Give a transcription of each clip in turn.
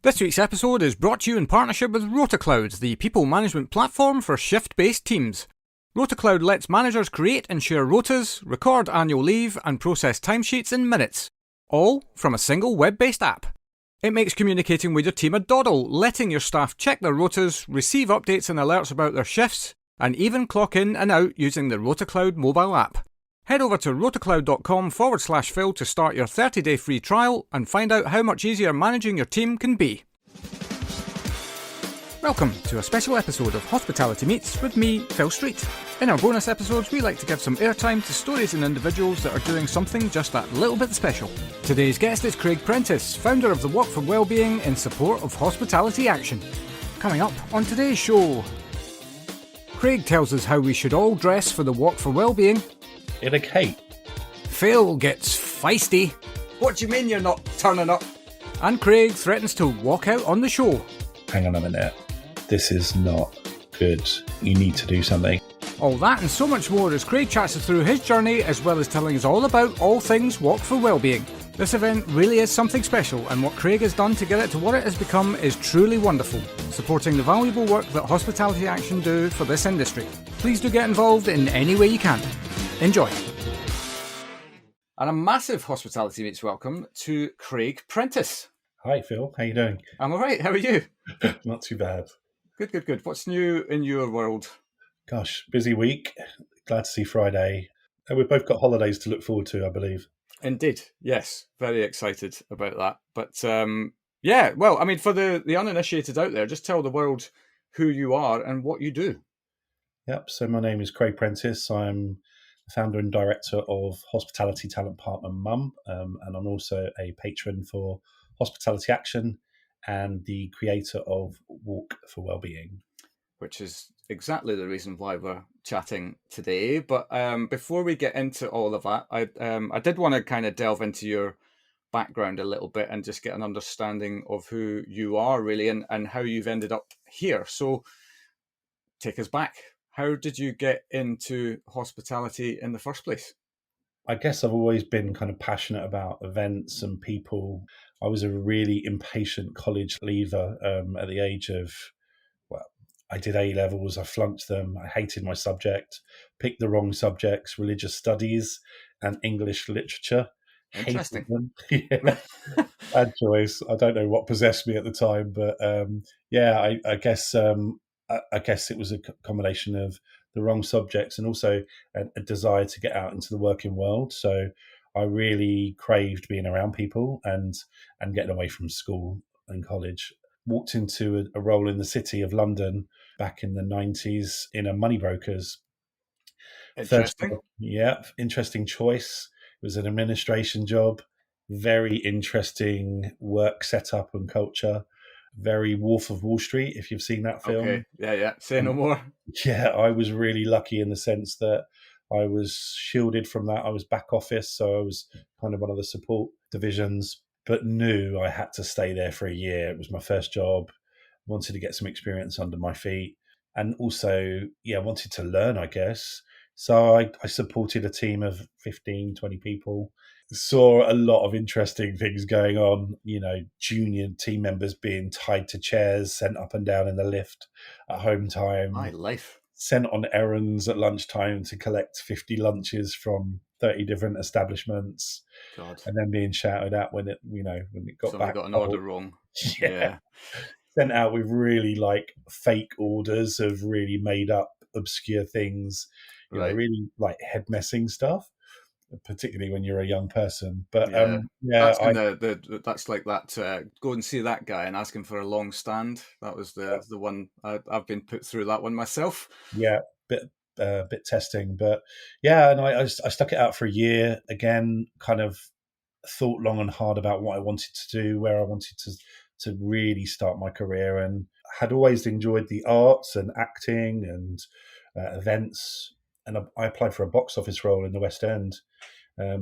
This week's episode is brought to you in partnership with RotaCloud, the people management platform for shift-based teams. RotaCloud lets managers create and share rotas, record annual leave, and process timesheets in minutes, all from a single web-based app. It makes communicating with your team a doddle, letting your staff check their rotas, receive updates and alerts about their shifts, and even clock in and out using the RotaCloud mobile app. Head over to rotacloud.com/Phil to start your 30-day free trial and find out how much easier managing your team can be. Welcome to a special episode of Hospitality Meets with me, Phil Street. In our bonus episodes, we like to give some airtime to stories and individuals that are doing something just that little bit special. Today's guest is Craig Prentice, founder of the Walk for Wellbeing in support of hospitality action. Coming up on today's show, Craig tells us how we should all dress for the Walk for Wellbeing. In a cape. Phil gets feisty. What do you mean you're not turning up? And Craig threatens to walk out on the show. Hang on a minute. This is not good. You need to do something. All that and so much more as Craig chats us through his journey, as well as telling us all about all things Walk for Wellbeing. This event really is something special, and what Craig has done to get it to what it has become is truly wonderful, supporting the valuable work that Hospitality Action do for this industry. Please do get involved in any way you can. Enjoy. And a massive Hospitality Meets welcome to Craig Prentice. Hi Phil, how you doing? I'm alright, how are you? Not too bad. Good. What's new in your world? Gosh, busy week. Glad to see Friday. And we've both got holidays to look forward to, I believe. Indeed, yes. Very excited about that. But yeah, well, I mean, for the uninitiated out there, just tell the world who you are and what you do. Yep, so my name is Craig Prentice. I'm the founder and director of Hospitality Talent Partner Mum, and I'm also a patron for Hospitality Action and the creator of Walk for Wellbeing. Which is exactly the reason why we're chatting today. But before we get into all of that, I did want to kind of delve into your background a little bit and just get an understanding of who you are really and how you've ended up here. So take us back. How did you get into hospitality in the first place? I guess I've always been kind of passionate about events and people. I was a really impatient college leaver at the age of, well, I did A-levels, I flunked them, I hated my subject, picked the wrong subjects, religious studies and English literature. Interesting. Yeah. Bad choice. I don't know what possessed me at the time, but I guess it was a combination of the wrong subjects and also a desire to get out into the working world. So I really craved being around people and getting away from school and college. Walked into a role in the city of London back in the 90s in a money broker's. Interesting. Interesting choice. It was an administration job. Very interesting work setup and culture. Very Wolf of Wall Street, if you've seen that film. Okay, yeah. Say no more. Yeah, I was really lucky in the sense that I was shielded from that. I was back office, so I was kind of one of the support divisions, but knew I had to stay there for a year. It was my first job. Wanted to get some experience under my feet and also, wanted to learn, I guess. So I supported a team of 15, 20 people. Saw a lot of interesting things going on, junior team members being tied to chairs, sent up and down in the lift at home time. My life. Sent on errands at lunchtime to collect 50 lunches from 30 different establishments. God. And then being shouted at when it got Somebody back. got an order wrong. Yeah. Sent out with really fake orders of really made up obscure things, really head messing stuff. Particularly when you're a young person, but that's like that. Go and see that guy and ask him for a long stand. That was the one I've been put through that one myself. Yeah, bit testing, but and I stuck it out for a year. Again, kind of thought long and hard about what I wanted to do, where I wanted to really start my career, and had always enjoyed the arts and acting and events. And I applied for a box office role in the West End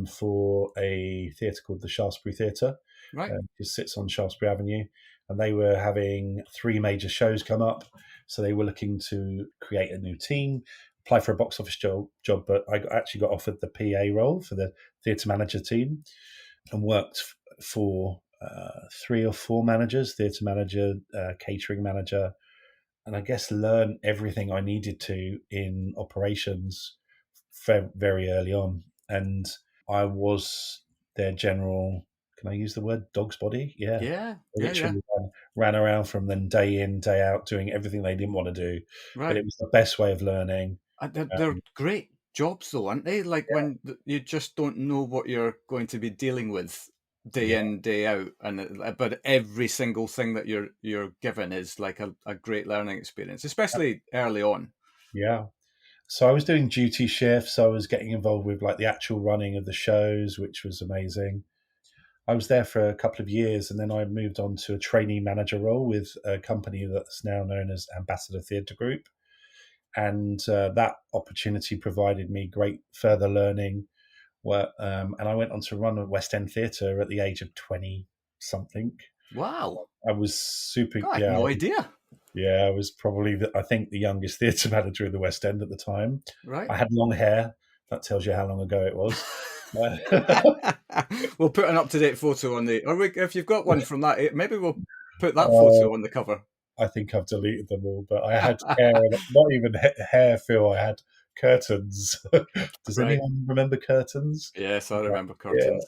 for a theatre called the Shaftesbury Theatre. Right. It sits on Shaftesbury Avenue. And they were having 3 major shows come up. So they were looking to create a new team, apply for a box office job, but I actually got offered the PA role for the theatre manager team and worked for three or four managers: theatre manager, catering manager, and I guess learn everything I needed to in operations very early on. And I was their general, can I use the word dog's body? Yeah. Yeah, I yeah, yeah. literally ran around from them day in, day out, doing everything they didn't want to do. But Right. it was the best way of learning. They're great jobs, though, aren't they? Like when you just don't know what you're going to be dealing with day Yeah. in, day out, and but every single thing that you're given is like a great learning experience, especially early on. Yeah. So I was doing duty shifts. I was getting involved with like the actual running of the shows, which was amazing. I was there for a couple of years, and then I moved on to a trainee manager role with a company that's now known as Ambassador Theatre Group. And that opportunity provided me great further learning. And I went on to run a West End theatre at the age of 20 something. Wow, I was super, God, I had no idea. I was probably, I think, the youngest theatre manager in the West End at the time. Right. I had long hair. That tells you how long ago it was. We'll put an up-to-date photo on the, or if you've got one from that, maybe we'll put that uh, photo on the cover. I think I've deleted them all, but I had hair, not even hair, Phil. I had curtains. Does Right. anyone remember curtains? Yes, I remember Yeah. curtains.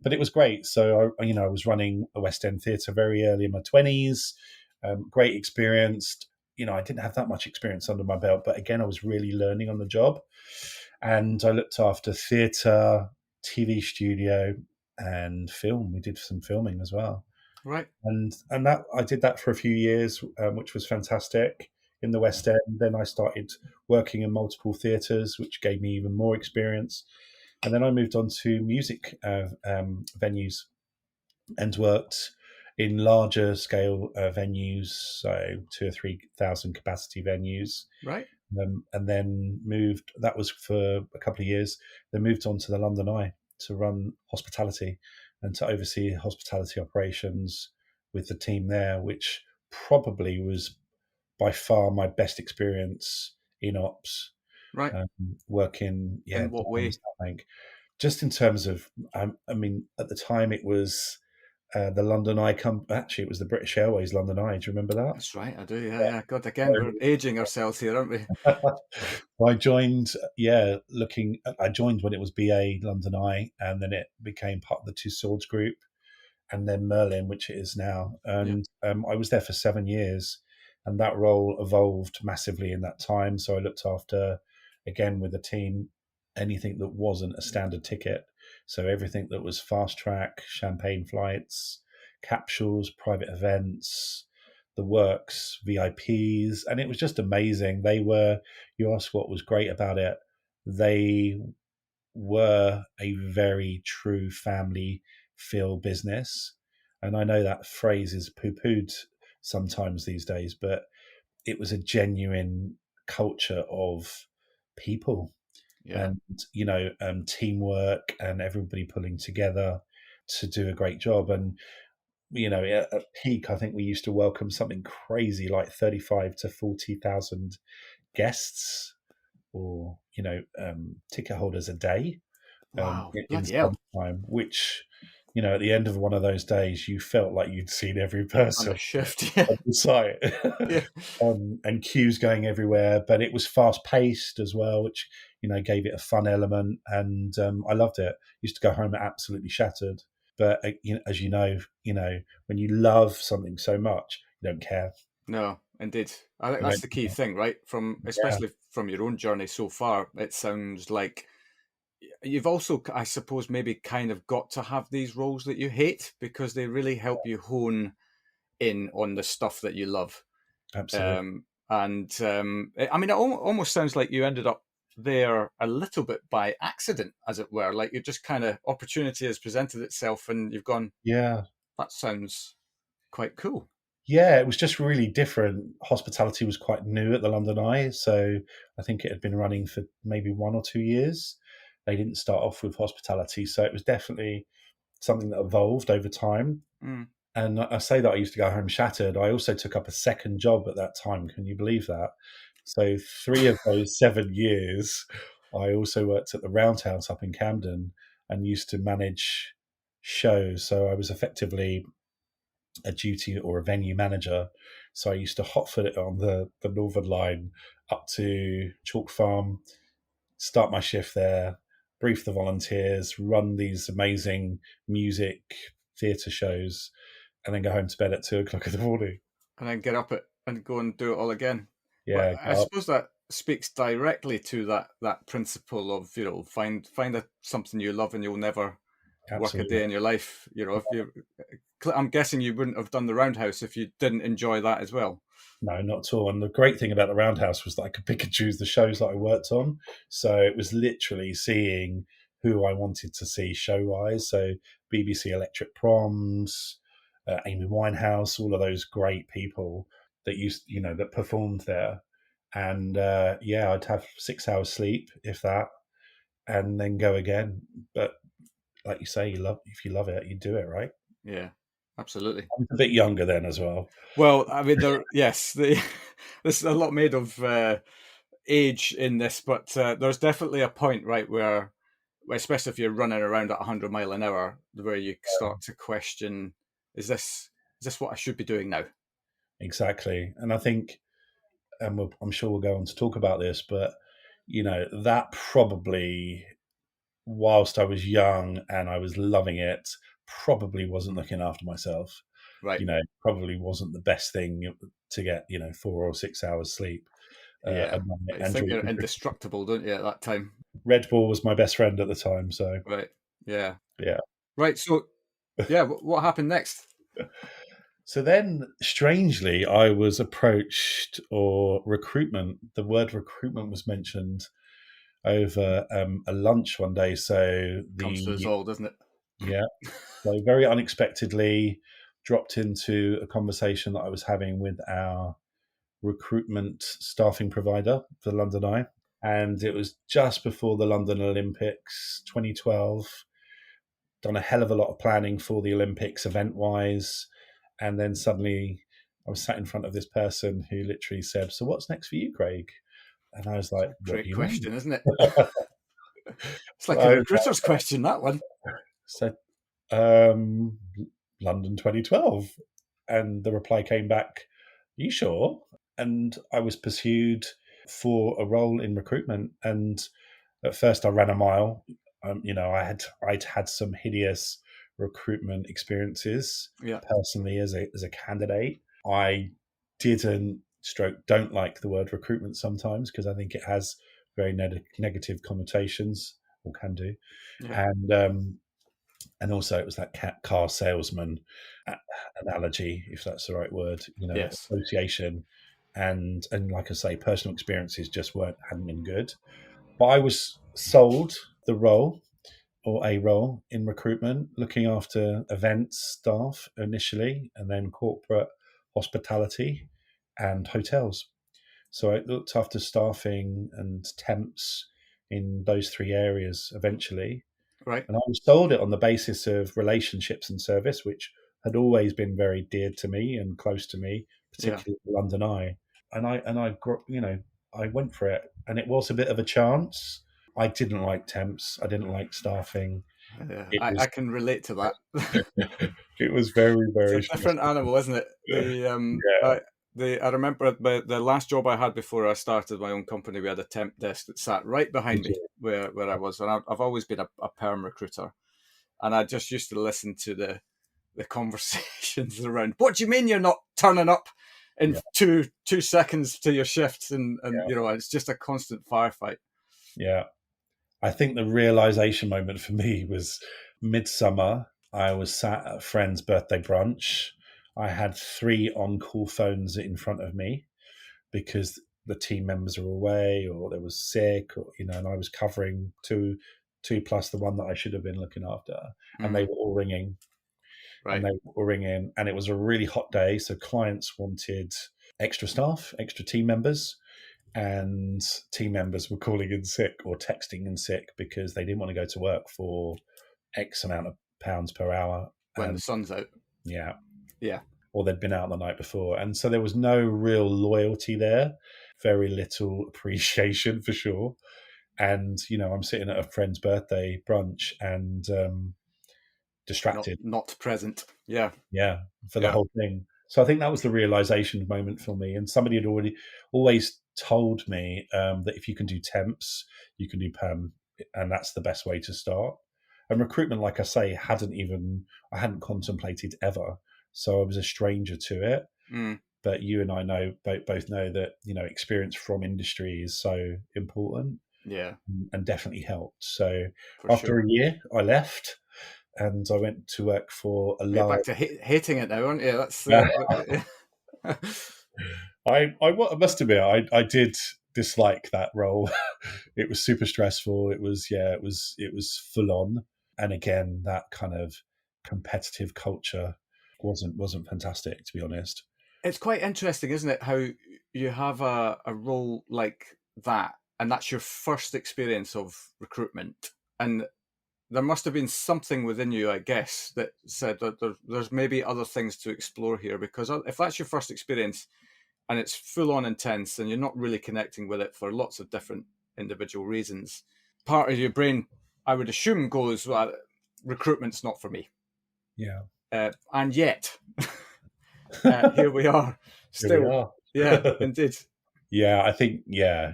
But it was great. So I was running a West End theatre very early in my 20s. Great experience. I didn't have that much experience under my belt, but again, I was really learning on the job. And I looked after theatre, TV studio, and film. We did some filming as well, Right. and that I did that for a few years, which was fantastic in the West End. Then I started working in multiple theatres, which gave me even more experience. And then I moved on to music venues and worked in larger scale venues, so 2 or 3 thousand capacity venues. Right. And then moved. That was for a couple of years. Then moved on to the London Eye to run hospitality and to oversee hospitality operations with the team there, which probably was by far my best experience in ops. Right. Working, In what way? Bank. Just in terms of, at the time it was the London Eye. Actually, it was the British Airways London Eye. Do you remember that? That's right, I do. Yeah, yeah. God, again, we're aging ourselves here, aren't we? I joined, I joined when it was BA London Eye, and then it became part of the Two Swords Group, and then Merlin, which it is now. Yeah. And I was there for 7 years, and that role evolved massively in that time. So I looked after, again, with the team, anything that wasn't a standard ticket. So everything that was fast track, champagne flights, capsules, private events, the works, VIPs, and it was just amazing. You asked what was great about it. They were a very true family feel business. And I know that phrase is poo pooed sometimes these days, but it was a genuine culture of people Yeah. and, teamwork and everybody pulling together to do a great job. And, at peak, I think we used to welcome something crazy like 35 to 40,000 guests or, ticket holders a day Wow. in Bloody hell. summertime, which, at the end of one of those days, you felt like you'd seen every On a person shift. Yeah. on the site. Yeah. And queues going everywhere, but it was fast paced as well, which, gave it a fun element. And I loved it. Used to go home absolutely shattered. But, as when you love something so much, you don't care. No, indeed. I think You that's don't the key thing, right? From Yeah, especially from your own journey so far, it sounds like you've also, I suppose, maybe kind of got to have these roles that you hate because they really help you hone in on the stuff that you love. absolutely. I mean, it almost sounds like you ended up there a little bit by accident, as it were. Like you just kind of opportunity has presented itself, and you've gone, Yeah. "That sounds quite cool." Yeah, it was just really different. Hospitality was quite new at the London Eye, so I think it had been running for maybe 1 or 2 years. They didn't start off with hospitality, so it was definitely something that evolved over time. Mm. And I say that I used to go home shattered. I also took up a second job at that time. Can you believe that? So 3 of those 7 years, I also worked at the Roundhouse up in Camden and used to manage shows. So I was effectively a duty or a venue manager. So I used to hotfoot it on the Northern Line up to Chalk Farm, start my shift there, brief the volunteers, run these amazing music theatre shows, and then go home to bed at 2 o'clock in the morning. And then get up it and go and do it all again. But Yeah, I get up. suppose that speaks directly to that principle of, find something you love and you'll never work a Absolutely. day in your life. If you, I'm guessing you wouldn't have done the Roundhouse if you didn't enjoy that as well. No, not at all. And the great thing about the Roundhouse was that I could pick and choose the shows that I worked on. So it was literally seeing who I wanted to see show wise. So BBC Electric Proms, Amy Winehouse, all of those great people that that performed there. And yeah, I'd have 6 hours sleep, if that, and then go again. But like you say, if you love it, you do it, right? Yeah, absolutely. I was a bit younger then as well. Well, I mean, this is a lot made of age in this, but there's definitely a point, right, where, especially if you're running around at 100 mile an hour, where you start to question, is this what I should be doing now? Exactly. And I think, and I'm sure we'll go on to talk about this, but that probably, whilst I was young and I was loving it, probably wasn't looking after myself. Right. Probably wasn't the best thing to get 4 or 6 hours sleep Yeah. a night You and think drink. you're indestructible, don't you, at that time? Red Bull was my best friend at the time, so Right. Yeah. yeah. Right. So, yeah, what happened next? So then, strangely, I was approached, or recruitment. The word recruitment was mentioned over a lunch one day. So Comes to us all, doesn't it? yeah, so very unexpectedly dropped into a conversation that I was having with our recruitment staffing provider, the London Eye, and it was just before the London Olympics 2012. Done a hell of a lot of planning for the Olympics event wise, and then suddenly I was sat in front of this person who literally said, "So what's next for you, Craig?" And I was like, "What do Great you mean?" question, isn't it? It's like a So, recruiter's question, that one. so um, London 2012. And the reply came back, "Are you sure?" And I was pursued for a role in recruitment. And at first I ran a mile. I'd had some hideous recruitment experiences Yeah. personally as a candidate. I didn't don't like the word recruitment sometimes because I think it has very negative connotations, or can do. Yeah. And also it was that car salesman analogy, if that's the right word, Yes. association, and like I say, personal experiences just hadn't been good. But I was sold the role, or a role in recruitment, looking after events staff initially, and then corporate hospitality and hotels. So I looked after staffing and temps in those three areas eventually. Right. And I was sold it on the basis of relationships and service, which had always been very dear to me and close to me, Yeah. particularly the London Eye. I went for it, and it was a bit of a chance. I didn't like temps. I didn't like staffing. Yeah. It I was can relate to that. it was very, It's a very different stressful. animal, isn't it? Yeah, I remember the last job I had before I started my own company. We had a temp desk that sat right behind me where I was, and I've always been a perm recruiter, and I just used to listen to the conversations around. What do you mean you're not turning up in yeah, 2 seconds to your shift? And yeah, it's just a constant firefight. yeah. I think the realization moment for me was midsummer. I was sat at a friend's birthday brunch. I had three on-call phones in front of me because the team members were away or they was sick, or and I was covering two plus the one that I should have been looking after, and they Mm, were all ringing, and right. they were all ringing, and it was a really hot day, so clients wanted extra staff, extra team members, and team members were calling in sick or texting in sick because they didn't want to go to work for X amount of pounds per hour, When the and sun's out. yeah, Yeah. or they'd been out the night before. And so there was no real loyalty there, very little appreciation for sure. And, I'm sitting at a friend's birthday brunch, and distracted. Not present. Yeah. Yeah, for the Yeah. whole thing. So I think that was the realization moment for me. And somebody had always told me that if you can do temps, you can do perm, and that's the best way to start. And recruitment, like I say, I hadn't contemplated ever. So I was a stranger to it. Mm, But you and I both know that experience from industry is so important yeah, and definitely helped. So for after sure. a year, I left and I went to work for a Are you back large. to hating it now, aren't you? That's I must admit, I did dislike that role. It was super stressful. It was full on, and again, that kind of competitive culture wasn't fantastic, to be honest. It's quite interesting, isn't it? How you have a role like that, and that's your first experience of recruitment, and there must have been something within you, I guess, that said that there's maybe other things to explore here. Because if that's your first experience and it's full on intense, and you're not really connecting with it for lots of different individual reasons, part of your brain, I would assume, goes, well, recruitment's not for me. Yeah, And yet, here we are, here we still. are. Yeah, indeed. Yeah, I think yeah,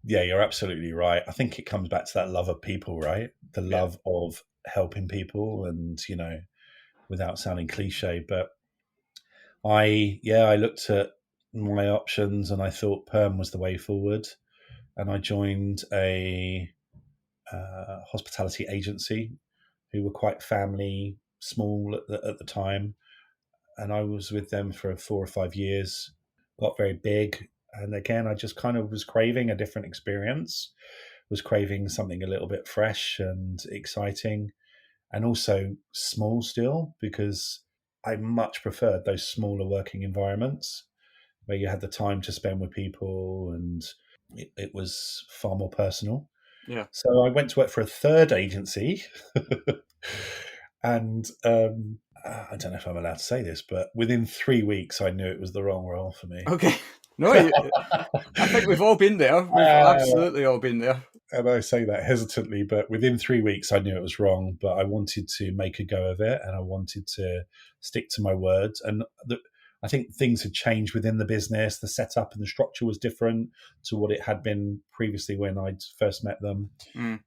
you're absolutely right. I think it comes back to that love of people, right? The Yeah. love of helping people, and without sounding cliche, but I looked at my options and I thought perm was the way forward, and I joined a hospitality agency who were quite family small at the time, and I was with them for 4 or 5 years. Got very big, and again, I just kind of was craving a different experience. Was craving something a little bit fresh and exciting, and also small still, because I much preferred those smaller working environments where you had the time to spend with people, and it was far more personal. Yeah. So I went to work for a third agency, and I don't know if I'm allowed to say this, but within 3 weeks, I knew it was the wrong role for me. Okay. No, I think we've all been there. We've Uh, absolutely all been there. and I say that hesitantly, but within 3 weeks, I knew it was wrong. But I wanted to make a go of it, and I wanted to stick to my words. And I think things had changed within the business. The setup and the structure was different to what it had been previously when I'd first met them. Mm,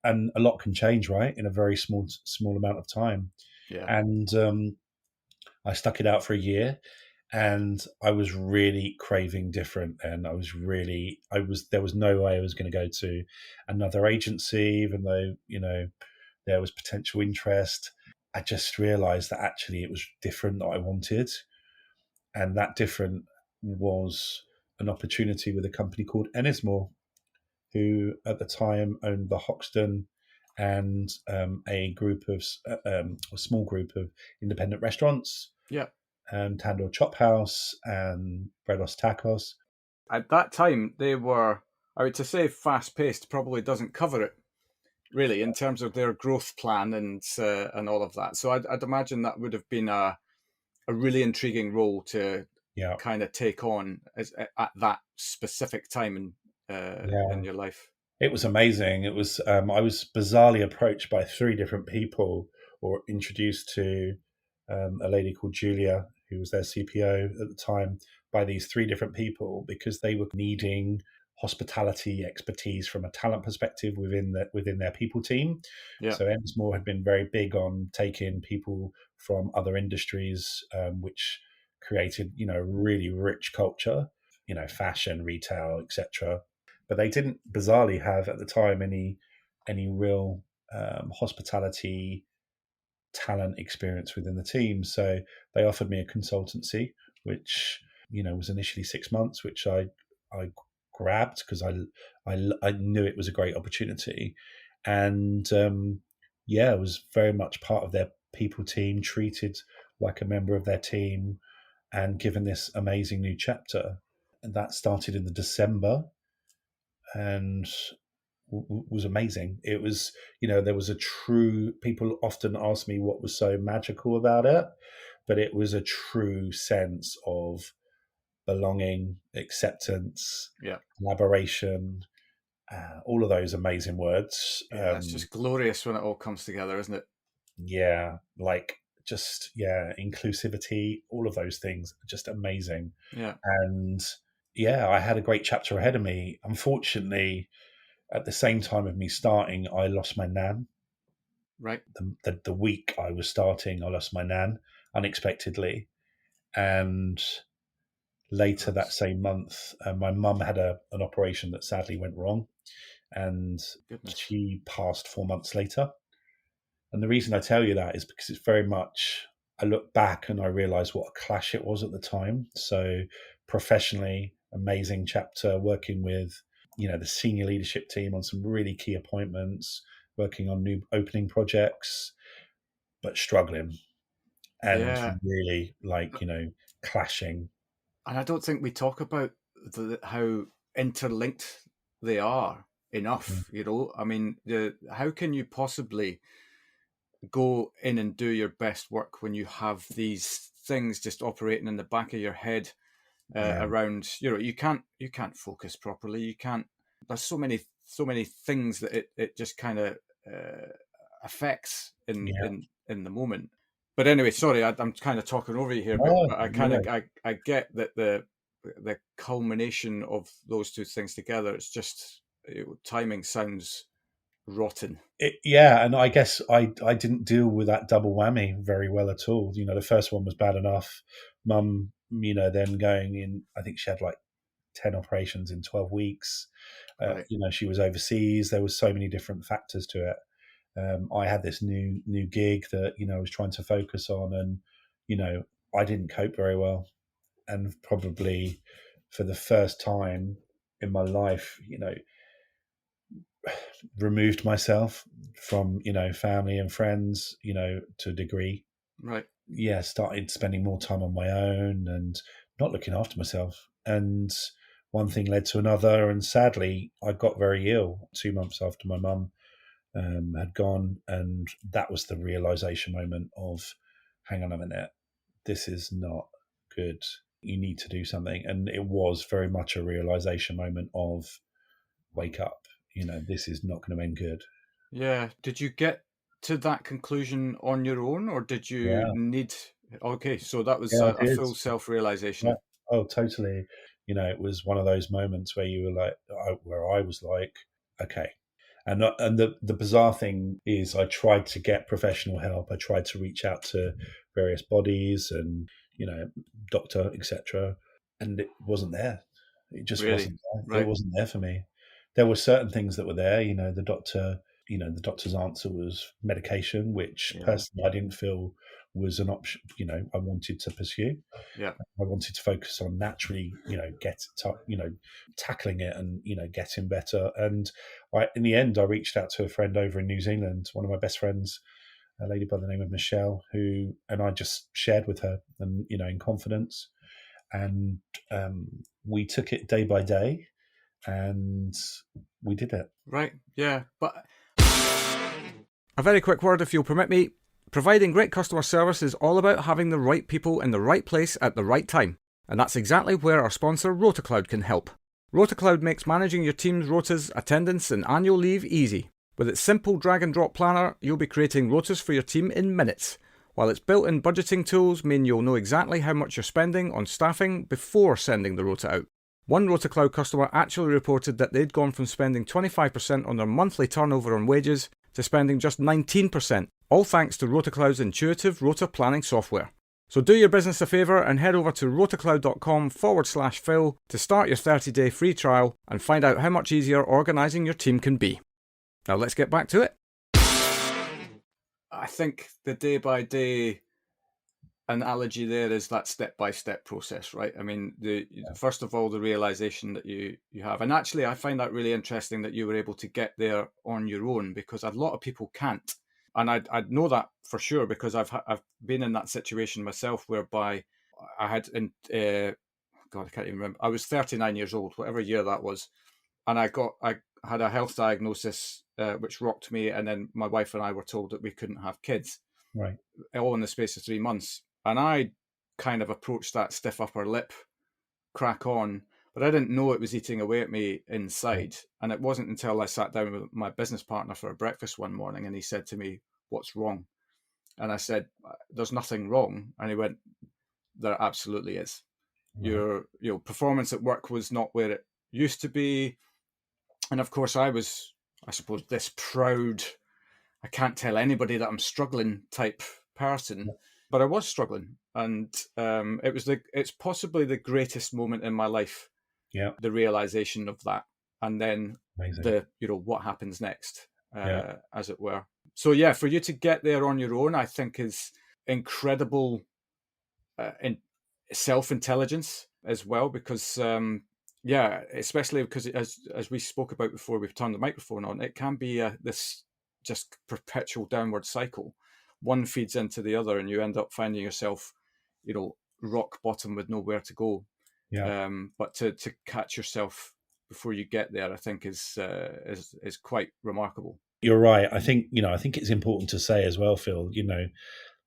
And a lot can change, right, in a very small amount of time. yeah. And I stuck it out for a year, and I was really craving different. And there was no way I was going to go to another agency, even though there was potential interest. I just realised that actually it was different that I wanted, and that different was an opportunity with a company called Ennismore, who at the time owned the Hoxton and a small group of independent restaurants, Yeah. Tandoor Chop House and Bredos Tacos. At that time, they were, I would to say, fast paced probably doesn't cover it really in terms of their growth plan and all of that. So I'd imagine that would have been a really intriguing role to Yeah, kind of take on at that specific time in yeah. your life. It was amazing. It was. I was bizarrely approached by three different people, or introduced to a lady called Julia, who was their CPO at the time, by these three different people because they were needing hospitality expertise from a talent perspective within their people team. Yeah. So Ennismore had been very big on taking people from other industries, which created really rich culture, fashion, retail, etc. But they didn't bizarrely have at the time any real hospitality talent experience within the team. So they offered me a consultancy, which was initially 6 months, which I grabbed because I knew it was a great opportunity, and I was very much part of their people team, treated like a member of their team, and given this amazing new chapter. And that started in the December, and was amazing. It was, there was a true, people often ask me what was so magical about it, but it was a true sense of belonging, acceptance, Yeah. collaboration, all of those amazing words. Yeah. It's just glorious when it all comes together, isn't it? Yeah, like just yeah, inclusivity, all of those things, just amazing. Yeah. And yeah, I had a great chapter ahead of me. Unfortunately, at the same time of me starting, I lost my nan. Right. The week I was starting, I lost my nan unexpectedly, and later that That's same month, my mum had an operation that sadly went wrong, and goodness. she passed 4 months later. And the reason I tell you that is because it's very much, I look back and I realize what a clash it was at the time. So, professionally, amazing chapter working with, the senior leadership team on some really key appointments, working on new opening projects, but struggling and Yeah. really like, clashing. And I don't think we talk about how interlinked they are Mm. enough. I mean, how can you possibly go in and do your best work when you have these things just operating in the back of your head Yeah. around? You can't focus properly. You can't. There's so many things that it just kind of uh, affects in Yeah. in in the moment. But anyway, sorry, I'm kind of talking over you here, but, No, but I kind of no. I get that the culmination of those two things together. It's just timing sounds rotten. Yeah, and I guess I didn't deal with that double whammy very well at all. The first one was bad enough. Mum, then going in, I think she had like 10 operations in 12 weeks. Right. She was overseas. There was so many different factors to it. I had this new gig that I was trying to focus on, and you know I didn't cope very well, and probably for the first time in my life, removed myself from family and friends, to a degree. Right. Yeah, started spending more time on my own and not looking after myself. And one thing led to another, and sadly, I got very ill 2 months after my mum had gone, and that was the realization moment of, hang on a minute, this is not good. You need to do something, and it was very much a realization moment of, wake up. This is not going to end good. Yeah. Did you get to that conclusion on your own, or did you Yeah, need? Okay, so that was yeah, I a did. full Yeah. self-realization. Oh, totally. It was one of those moments where you were like, where I was like, okay. And the bizarre thing is, I tried to get professional help. I tried to reach out to various bodies and doctor, etc., and it wasn't there. It just Really? wasn't there. It Right. wasn't there for me. There were certain things that were there. The doctor's answer was medication, which Yeah. personally I didn't feel was an option. I wanted to pursue. Yeah. I wanted to focus on naturally, tackling it and getting better. And in the end, I reached out to a friend over in New Zealand, one of my best friends, a lady by the name of Michelle, and I just shared with her, and in confidence, and we took it day by day, and we did it. Right. Yeah. But a very quick word, if you'll permit me. Providing great customer service is all about having the right people in the right place at the right time. And that's exactly where our sponsor RotaCloud can help. RotaCloud makes managing your team's rotas, attendance and annual leave easy. With its simple drag and drop planner, you'll be creating rotas for your team in minutes, while its built-in budgeting tools mean you'll know exactly how much you're spending on staffing before sending the rota out. One RotaCloud customer actually reported that they'd gone from spending 25% on their monthly turnover on wages to spending just 19%, all thanks to RotaCloud's intuitive rota planning software. So do your business a favour and head over to rotacloud.com/Phil to start your 30-day free trial and find out how much easier organising your team can be. Now let's get back to it. I think the day-by-day analogy there is that step-by-step process, right? I mean, first of all, the realisation that you have. And actually, I find that really interesting that you were able to get there on your own, because a lot of people can't. And I'd know that for sure, because I've been in that situation myself, whereby I had, God, I can't even remember. I was 39 years old, whatever year that was, and I had a health diagnosis which rocked me, and then my wife and I were told that we couldn't have kids, Right. all in the space of 3 months. And I kind of approached that stiff upper lip, crack on, but I didn't know it was eating away at me Right. inside. And it wasn't until I sat down with my business partner for a breakfast one morning and he said to me, "What's wrong?" And I said, there's nothing wrong. And he went, there absolutely is. Right. Your performance at work was not where it used to be. And of course, I was, I suppose, this proud, I can't tell anybody that I'm struggling type person, but I was struggling. And it's possibly the greatest moment in my life, Yeah. the realization of that. And then Amazing. what happens next, Yeah. as it were. So yeah, for you to get there on your own, I think is incredible in self-intelligence as well, because especially because as we spoke about before we've turned the microphone on, it can be this just perpetual downward cycle. One feeds into the other, and you end up finding yourself, rock bottom with nowhere to go. Yeah. But to catch yourself before you get there, I think is quite remarkable. You're right. I think it's important to say as well, Phil,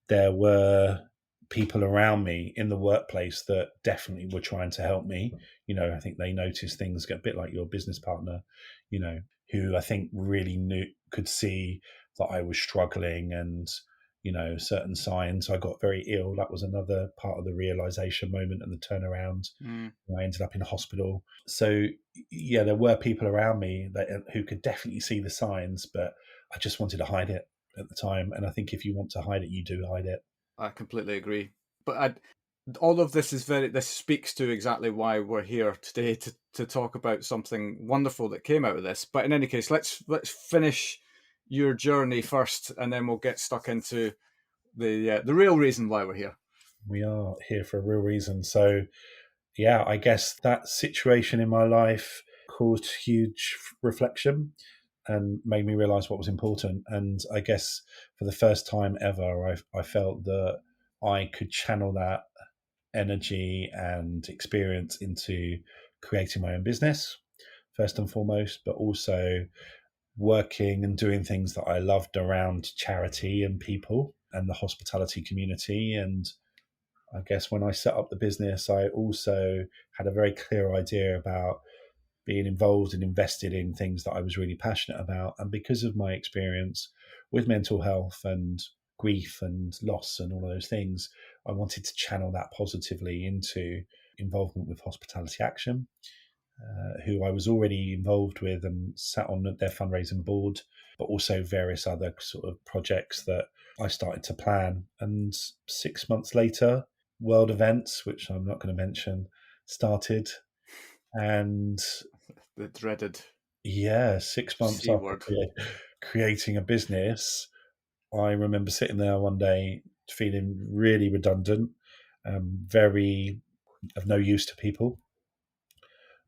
there were people around me in the workplace that definitely were trying to help me. I think they noticed things, a bit like your business partner, who I think really could see that I was struggling, and certain signs. I got very ill. That was another part of the realization moment and the turnaround. I ended up in hospital. So yeah, there were people around me who could definitely see the signs, but I just wanted to hide it at the time. And I think if you want to hide it, you do hide it. I completely agree. But all of this this speaks to exactly why we're here today, to talk about something wonderful that came out of this. But in any case, let's finish your journey first, and then we'll get stuck into the real reason why we're here. We are here for a real reason. So yeah, I guess that situation in my life caused huge reflection and made me realize what was important. And I guess for the first time ever, I felt that I could channel that energy and experience into creating my own business, first and foremost, but also working and doing things that I loved around charity and people and the hospitality community. And I guess when I set up the business, I also had a very clear idea about being involved and invested in things that I was really passionate about. And because of my experience with mental health and grief and loss and all of those things, I wanted to channel that positively into involvement with Hospitality Action, who I was already involved with and sat on their fundraising board, but also various other sort of projects that I started to plan. And 6 months later, world events, which I'm not going to mention, started. And The dreaded yeah, 6 months C after word. creating a business, I remember sitting there one day feeling really redundant, very of no use to people,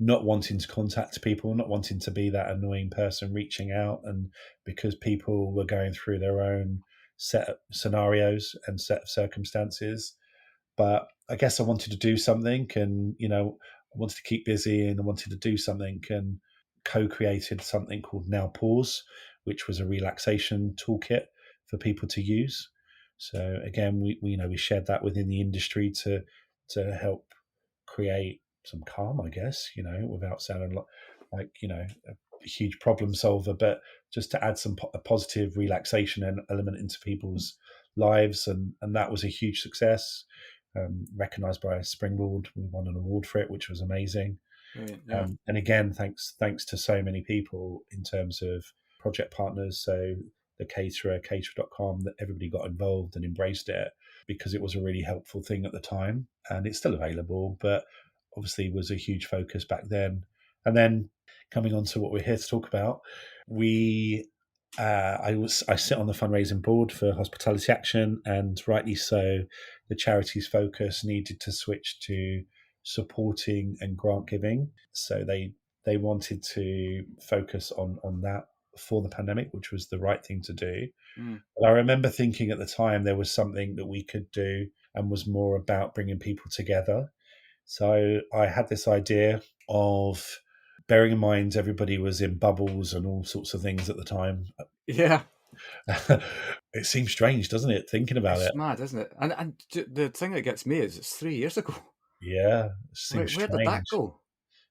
not wanting to contact people, not wanting to be that annoying person reaching out. And because people were going through their own set of scenarios and set of circumstances. But I guess I wanted to do something, and I wanted to keep busy, and I wanted to do something, and co-created something called Now Pause, which was a relaxation toolkit for people to use. So again, we shared that within the industry to help create some calm, I guess, without sounding like a huge problem solver, but just to add some a positive relaxation and element into people's lives, and that was a huge success. Recognized by Springboard, we won an award for it, which was amazing. Yeah. And again, thanks to so many people in terms of project partners. So the caterer.com, that everybody got involved and embraced it because it was a really helpful thing at the time, and it's still available, but obviously was a huge focus back then. And then coming on to what we're here to talk about, I sit on the fundraising board for Hospitality Action, and rightly so, the charity's focus needed to switch to supporting and grant giving. So they wanted to focus on that for the pandemic, which was the right thing to do. But I remember thinking at the time there was something that we could do and was more about bringing people together. So I had this idea of, bearing in mind everybody was in bubbles and all sorts of things at the time. Yeah. It seems strange, doesn't it, thinking about it? It's mad, isn't it? And the thing that gets me is it's 3 years ago. Yeah, it seems Where did that strange. go?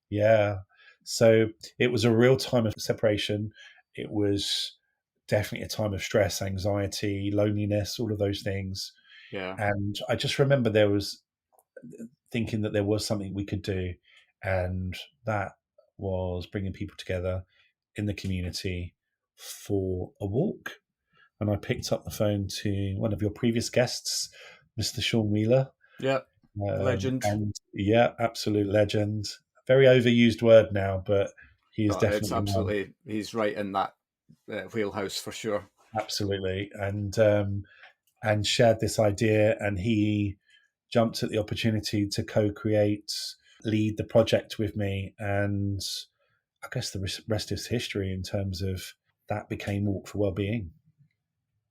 Yeah. So it was a real time of separation. It was definitely a time of stress, anxiety, loneliness, all of those things. Yeah. And I just remember there was thinking that there was something we could do, and that was bringing people together in the community for a walk. And I picked up the phone to one of your previous guests, Mr. Sean Wheeler. Yeah. Legend. And yeah, absolute legend. Very overused word now, but he is But it's definitely one. absolutely, he's right in that wheelhouse for sure. Absolutely. And shared this idea, and he jumped at the opportunity to co-create, lead the project with me, and I guess the rest is history in terms of that became Walk for Wellbeing.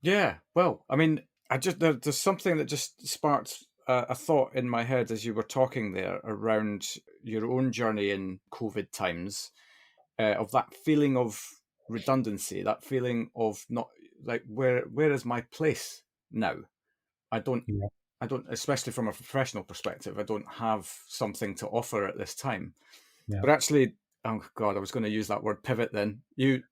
Yeah. Well, I mean, there's something that just sparked a thought in my head as you were talking there around your own journey in COVID times, of that feeling of redundancy, that feeling of not like where is my place now? I don't Yeah, I don't, especially from a professional perspective, I don't have something to offer at this time. yeah, But actually, oh God, I was going to use that word pivot then. You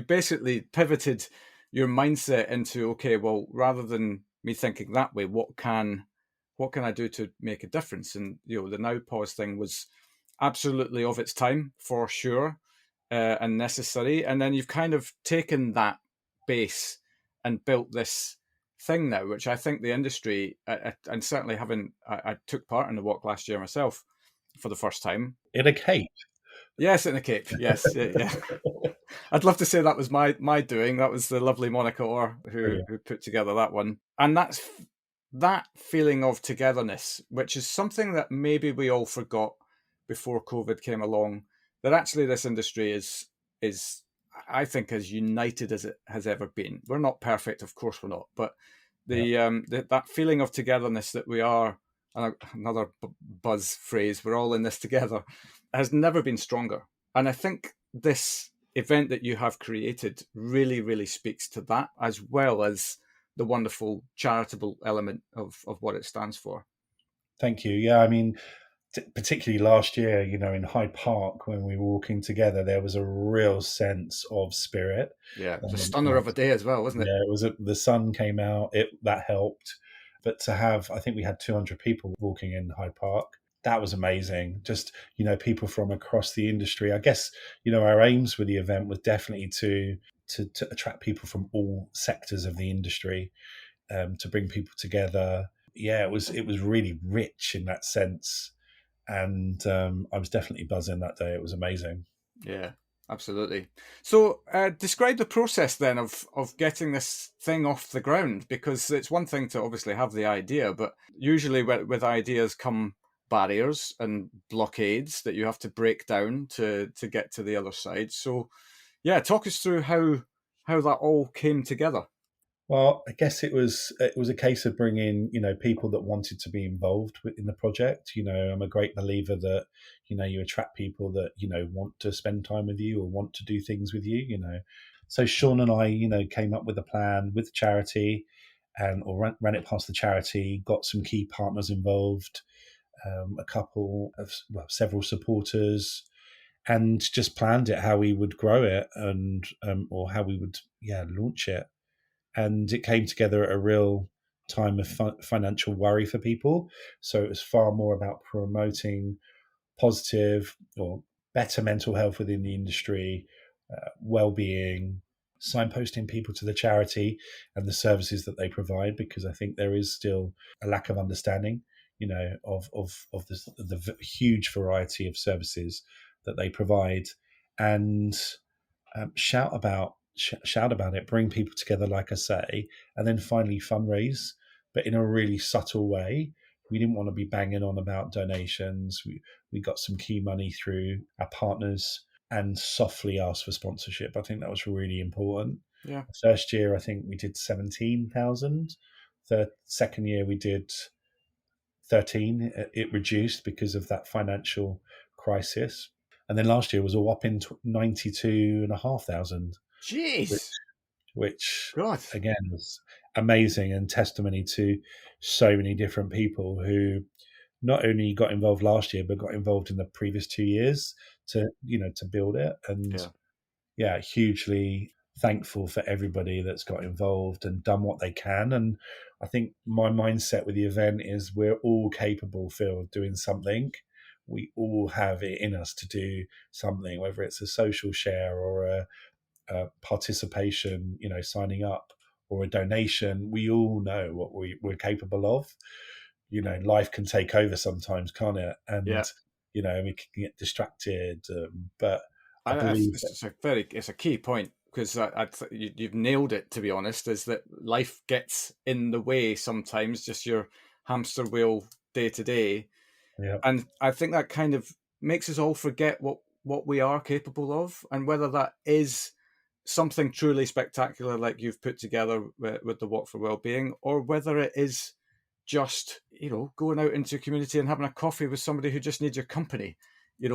basically pivoted your mindset into, okay, well, rather than me thinking that way, what can I do to make a difference? And the now pause thing was absolutely of its time for sure, and necessary. And then you've kind of taken that base and built this thing now, which I think the industry, and certainly I took part in the walk last year myself for the first time. in a cape. Yes, in the Cape. Yes, yeah, yeah. I'd love to say that was my doing. That was the lovely Monica Orr Brilliant. who put together that one. And that's that feeling of togetherness, which is something that maybe we all forgot before COVID came along. That actually this industry is I think as united as it has ever been. We're not perfect, of course we're not, but Yeah, that feeling of togetherness that we are, another buzz phrase, we're all in this together, has never been stronger. And I think this event that you have created really, really speaks to that, as well as the wonderful charitable element of what it stands for. thank you. Yeah, I mean, particularly last year, in Hyde Park when we were walking together, there was a real sense of spirit. Yeah, it was a And stunner of a day as well, wasn't it? yeah, it was the sun came out. That helped. But to have, I think we had 200 people walking in Hyde Park. That was amazing. Just people from across the industry. I guess our aims with the event was definitely to attract people from all sectors of the industry, to bring people together. Yeah, it was really rich in that sense, and I was definitely buzzing that day. It was amazing. Yeah, absolutely. So, describe the process then of getting this thing off the ground, because it's one thing to obviously have the idea, but usually with ideas come barriers and blockades that you have to break down to get to the other side. So, yeah, talk us through how that all came together. Well, I guess it was a case of bringing people that wanted to be involved in the project. I'm a great believer that you attract people that want to spend time with you or want to do things with you. So Sean and I came up with a plan with the charity, and or ran it past the charity. Got some key partners involved, a couple of several supporters, and just planned it how we would grow it and or how we would launch it. And it came together at a real time of financial worry for people. So it was far more about promoting positive or better mental health within the industry, well-being, signposting people to the charity and the services that they provide, because I think there is still a lack of understanding, of the huge variety of services that they provide, and shout about it, bring people together, like I say, and then finally fundraise, but in a really subtle way. We didn't want to be banging on about donations. We got some key money through our partners and softly asked for sponsorship. I think that was really important. Yeah. The first year, I think we did 17,000. The second year, we did 13. It reduced because of that financial crisis. And then last year was a whopping 92,500, which, Jeez, which God. again was amazing and testimony to so many different people who not only got involved last year but got involved in the previous 2 years to build it. And Yeah. yeah, hugely. thankful for everybody that's got involved and done what they can. And I think my mindset with the event is we're all capable, Phil, of doing something. We all have it in us to do something, whether it's a social share or a participation, signing up, or a donation. We all know what we're capable of. Life can take over sometimes, can't it? And Yeah. we can get distracted. But I It's, believe that, it's a it's a key point, because you've nailed it, to be honest, is that life gets in the way sometimes, just your hamster wheel day to day. yeah, And I think that kind of makes us all forget what we are capable of, and whether that is something truly spectacular like you've put together with the Walk for Wellbeing, or whether it is just, going out into a community and having a coffee with somebody who just needs your company. yeah,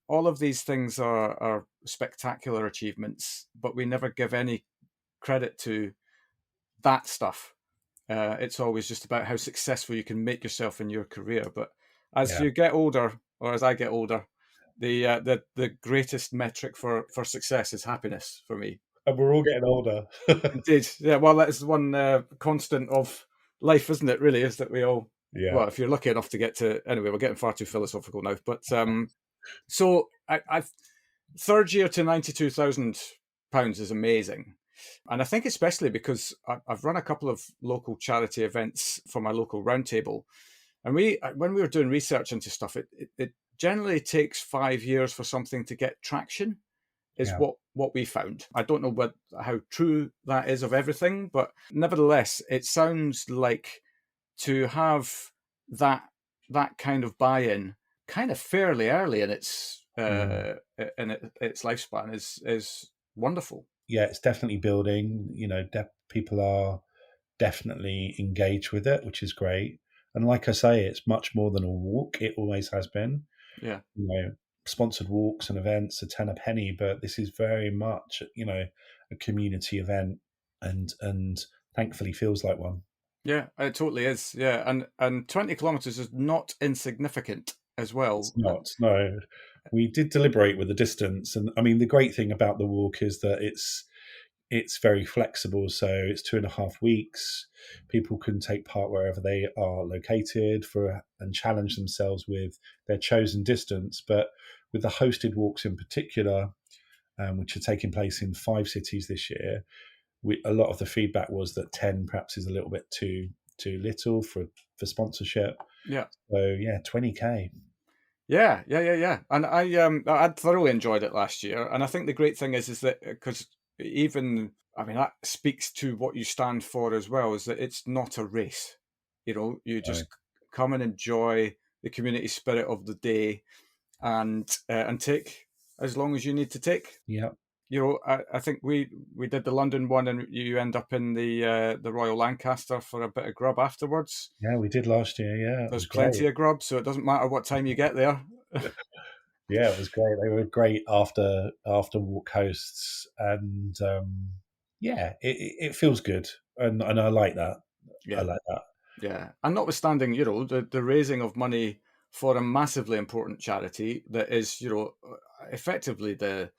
All of these things are spectacular achievements, but we never give any credit to that stuff. It's always just about how successful you can make yourself in your career. But as yeah. you get older, or as I get older, the greatest metric for success is happiness for me. And we're all getting older. Indeed, yeah. Well, that's one constant of life, isn't it? Really, is that we all. Yeah, Well, if you're lucky enough to get to, anyway, we're getting far too philosophical now. But so I've third year to £92,000 is amazing. And I think especially because I've run a couple of local charity events for my local roundtable. And when we were doing research into stuff, it generally takes 5 years for something to get traction, is yeah, what we found. I don't know how true that is of everything, but nevertheless, it sounds like to have that that kind of buy-in kind of fairly early in mm. its lifespan is wonderful. Yeah. It's definitely building. People are definitely engaged with it, which is great. And like I say, it's much more than a walk. It always has been. Yeah, you know, Sponsored walks and events are ten a penny, but this is very much, a community event, and thankfully feels like one. yeah, it totally is. Yeah, and 20 kilometers is not insignificant as It's well. not. No, we did deliberate with the distance, and I mean the great thing about the walk is that it's very flexible. So it's 2.5 weeks. People can take part wherever they are located and challenge themselves with their chosen distance. But with the hosted walks in particular, which are taking place in 5 cities this year, a lot of the feedback was that 10 perhaps is a little bit too little for sponsorship. Yeah, So yeah, 20K. yeah. And I thoroughly enjoyed it last year. And I think the great thing is that, because even, I mean, that speaks to what you stand for as well, is that it's not a race. You So, just come and enjoy the community spirit of the day, and take as long as you need to take. yeah, I think we did the London one, and you end up in the Royal Lancaster for a bit of grub afterwards. yeah, we did last year. Yeah, it There's was plenty great. of grub, so it doesn't matter what time you get there. Yeah, it was great. They were great after walk hosts, and yeah, it feels good, and I like that. I Yeah, like that. yeah. And notwithstanding, the raising of money for a massively important charity that is, effectively the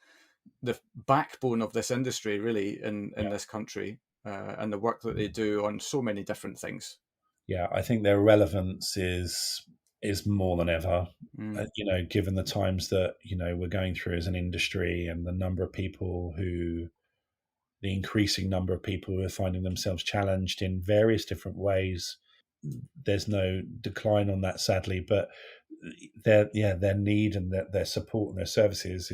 backbone of this industry, really, in Yeah, this country, and the work that they do on so many different things. yeah. I think their relevance is more than ever. Mm, Given the times that we're going through as an industry, and the increasing number of people who are finding themselves challenged in various different ways. There's no decline on that, sadly, but their need and their support and their services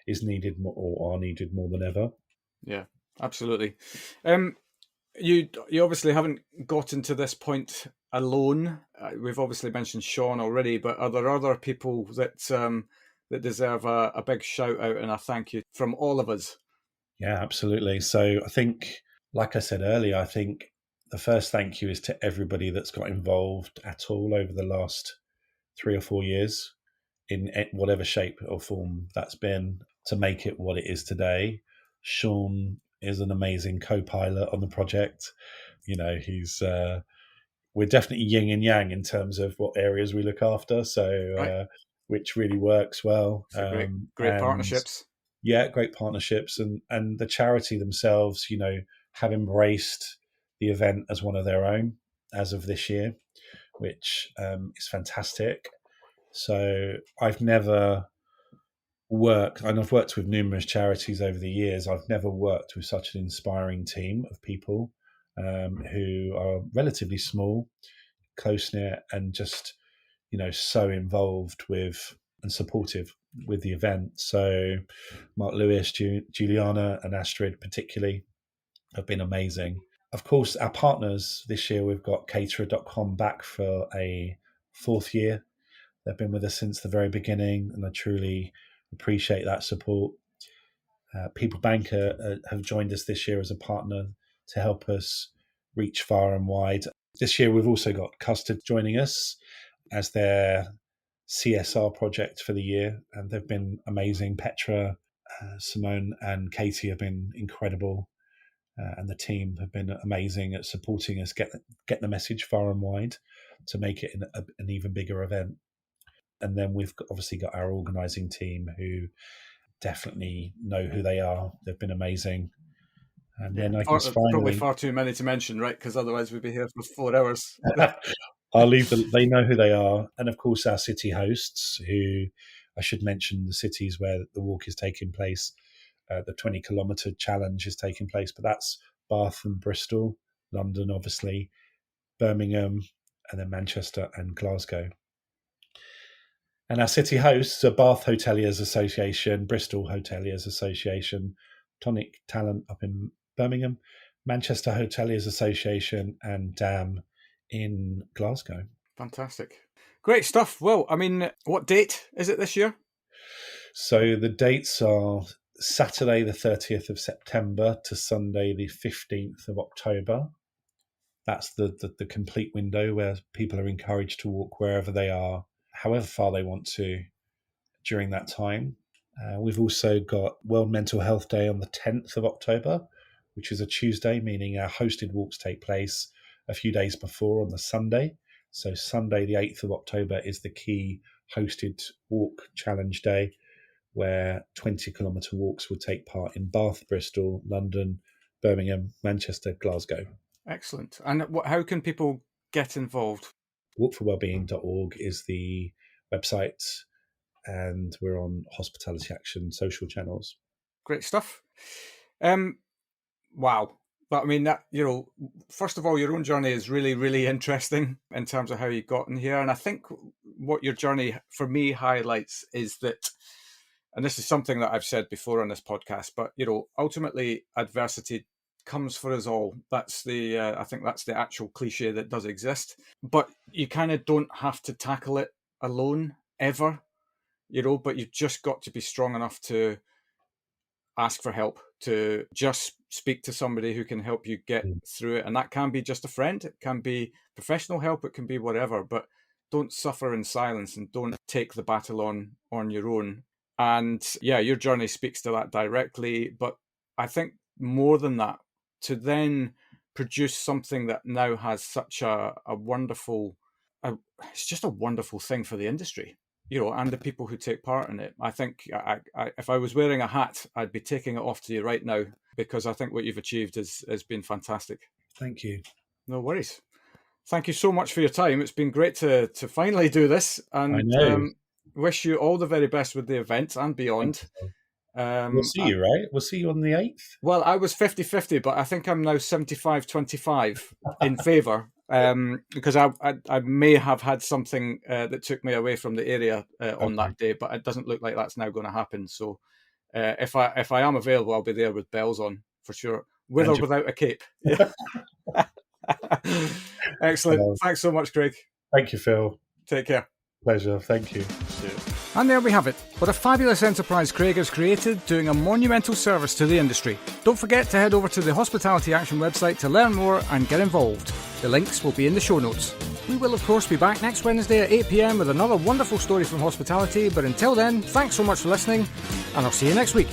is needed more, or are needed more than ever. yeah, absolutely. Um, you obviously haven't gotten to this point alone. We've obviously mentioned Sean already, but are there other people that deserve a big shout out and a thank you from all of us? Yeah, absolutely. So I think, like I said earlier, I think the first thank you is to everybody that's got involved at all over the last 3 or 4 years, in whatever shape or form that's been, to make it what it is today. Sean is an amazing co-pilot on the project. He's we're definitely yin and yang in terms of what areas we look after. So Right, which really works well. so great And partnerships. Yeah, great partnerships, and the charity themselves, have embraced the event as one of their own as of this year, which is fantastic. So I've never worked, and I've worked with numerous charities over the years. I've never worked with such an inspiring team of people who are relatively small, close knit, and just so involved with and supportive with the event. So Mark Lewis, Juliana, and Astrid particularly have been amazing. Of course, our partners this year, we've got caterer.com back for a fourth year. They've been with us since the very beginning, and I truly appreciate that support. People Banker have joined us this year as a partner to help us reach far and wide. This year, we've also got Custard joining us as their CSR project for the year, and they've been amazing. Petra, Simone, and Katie have been incredible, and the team have been amazing at supporting us get the message far and wide to make it an even bigger event. And then we've obviously got our organising team who definitely know who they are. They've been amazing. And then I guess finally, probably far too many to mention, right? Because otherwise we'd be here for 4 hours. I'll leave them. They know who they are, and of course our city hosts, who I should mention the cities where the walk is taking place. The 20-kilometre challenge is taking place, but that's Bath and Bristol, London, obviously, Birmingham, and then Manchester and Glasgow. And our city hosts are Bath Hoteliers Association, Bristol Hoteliers Association, Tonic Talent up in Birmingham, Manchester Hoteliers Association, and DAM in Glasgow. Fantastic. Great stuff. Well, I mean, what date is it this year? So the dates are Saturday the 30th of September to Sunday the 15th of October. That's the complete window where people are encouraged to walk wherever they are, however far they want to during that time. We've also got World Mental Health Day on the 10th of October, which is a Tuesday, meaning our hosted walks take place a few days before on the Sunday. So Sunday the 8th of October is the key hosted walk challenge day, where 20-kilometre walks will take part in Bath, Bristol, London, Birmingham, Manchester, Glasgow. Excellent. And how can people get involved? Walkforwellbeing.org is the website, and we're on Hospitality Action social channels. Great stuff. Wow. But I mean, that, first of all, your own journey is really, really interesting in terms of how you got in here. And I think what your journey for me highlights is that, and this is something that I've said before on this podcast, but, ultimately adversity comes for us all. That's I think that's the actual cliche that does exist, but you kind of don't have to tackle it alone ever, but you've just got to be strong enough to ask for help, to just speak to somebody who can help you get through it. And that can be just a friend, it can be professional help, it can be whatever, but don't suffer in silence and don't take the battle on your own. And yeah, your journey speaks to that directly. But I think more than that, to then produce something that now has such a wonderful, it's just a wonderful thing for the industry, and the people who take part in it. I think if I was wearing a hat, I'd be taking it off to you right now, because I think what you've achieved has been fantastic. Thank you. No worries. Thank you so much for your time. It's been great to finally do this, and wish you all the very best with the event and beyond. We'll see you, right? We'll see you on the 8th. Well, I was 50-50, but I think I'm now 75-25 in favour, because I may have had something that took me away from the area on that day, but it doesn't look like that's now going to happen. So if I am available, I'll be there with bells on for sure, with or without a cape. Yeah. Excellent. Thanks so much, Craig. Thank you, Phil. Take care. Pleasure. Thank you. Cheers. And there we have it. What a fabulous enterprise Craig has created, doing a monumental service to the industry. Don't forget to head over to the Hospitality Action website to learn more and get involved. The links will be in the show notes. We will of course be back next Wednesday at 8 PM with another wonderful story from hospitality, but until then, thanks so much for listening, and I'll see you next week.